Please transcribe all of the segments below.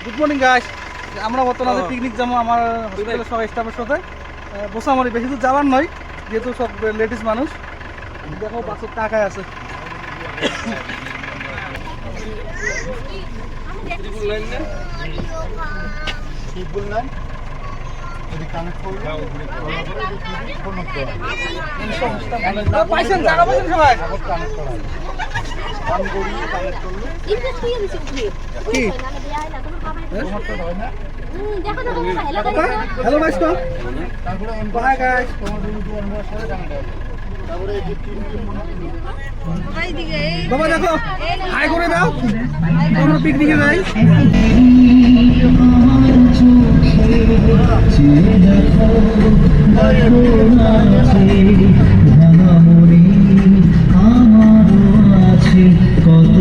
Good morning guys. আমরা বর্তমানে picnic যাবো আমার হসপিটালের সব স্টাফের সাথে। বোসামারি বেশি দূর যাওয়ার নয়, যেহেতু সব লেডিস মানুষ। দেখো বাসের টাকায় আছে। পাইছেন জায়গা পাইছেন সবাই? কি হ্যালো গাইস, তো বাই গাইস। বাবা দেখো হাই করে দাও, আমরা পিকনিকে যাই। কত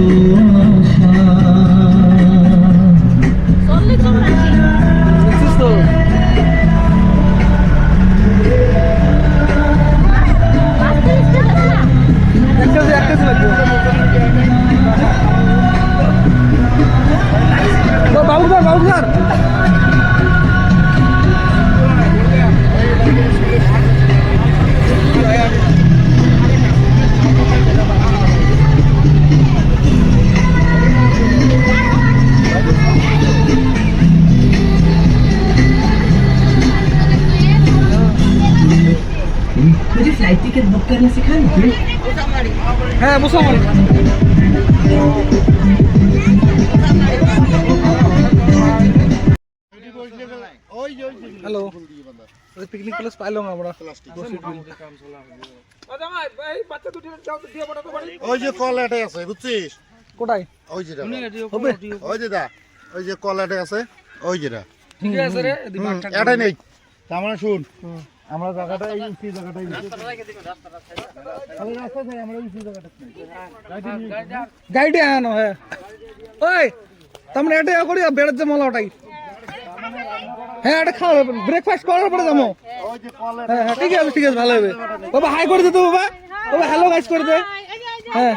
বাবুদার मुझे फ्लाइट टिकट बुक करना सिखाएंगे? হ্যাঁ বোসামারি। হ্যালো, পিকনিক প্লেস পাইলাম আমরা। ওই যে কল এটাই আছে বুঝছিস? কোথায়? ওই যেটা হবে ওই যেটা ওই যে কল এটাই আছে ওই যেটা ঠিক আছে রে। এটাই নেই তার মানে শুন, আমরা জায়গাটা এই উঁচু জায়গাটাই গাইডে আনো। হ্যাঁ ওই তোমরা এটা করি বেড়ার যে মলা ওটাই। হ্যাঁ এটা খাওয়া ব্রেকফাস্ট করার পরে যাবো। হ্যাঁ হ্যাঁ ঠিক আছে ঠিক আছে, ভালো হবে। বাবা হাই করে দে তো বাবা। বাবা হ্যালো গাইস করে দে। হ্যাঁ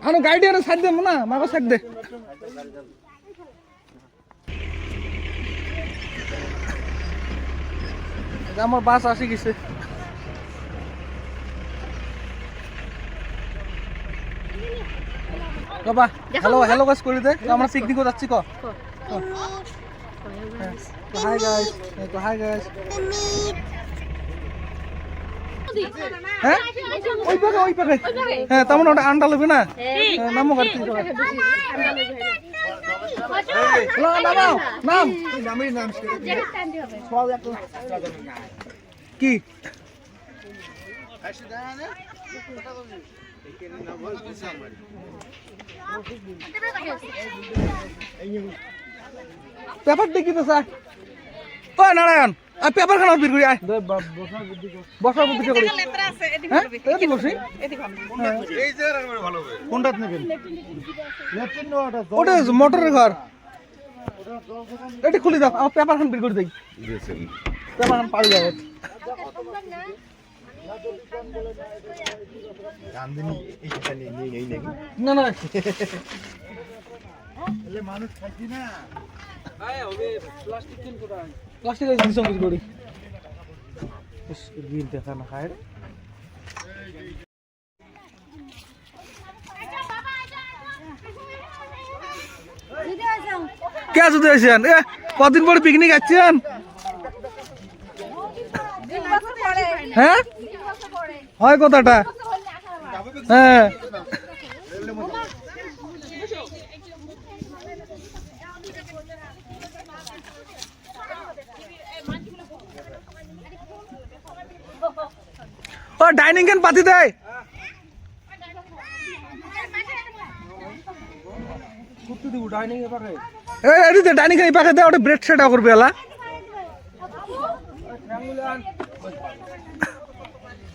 আনো গাইডে আনো, সাইড দে না মাগো সাইড দে। আমার বাস আসি গেছে। বাবা হ্যালো হ্যালো গাইস করে দে। আমরা পিকনিকে যাচ্ছি। ক হাই গাইস, হাই গাইস। হ্যাঁ ওই পাকে ওই পাকে। হ্যাঁ তেমন ওটা আন্ডা লবি না নামো গাড়ি। নামাও নাম কি পেপার দেখি তো স্যার। ও নারায়ণ আর পেপার খানা বের করি আয়। বসার বুদ্ধি করি। হ্যাঁ এদিকে বসি। কোনটা নেবেন? ওটা মোটরের ঘর। এটি খুলি দাও, আমার পেপার খান বের করে দেই। পেপার খান পাড়ি যাবে না না মানুষ খাইছি না প্লাস্টিক করি দেখা না খায়। কে যদি আসেন কদিন পরে পিকনিক আসছেন? হ্যাঁ হয় কথাটা। হ্যাঁ ও ডাইনিং কেন পাতি দেয়? ডাইনিং কেন পাখে দেয়? ওটা ব্রেড সেটা করবে এলা।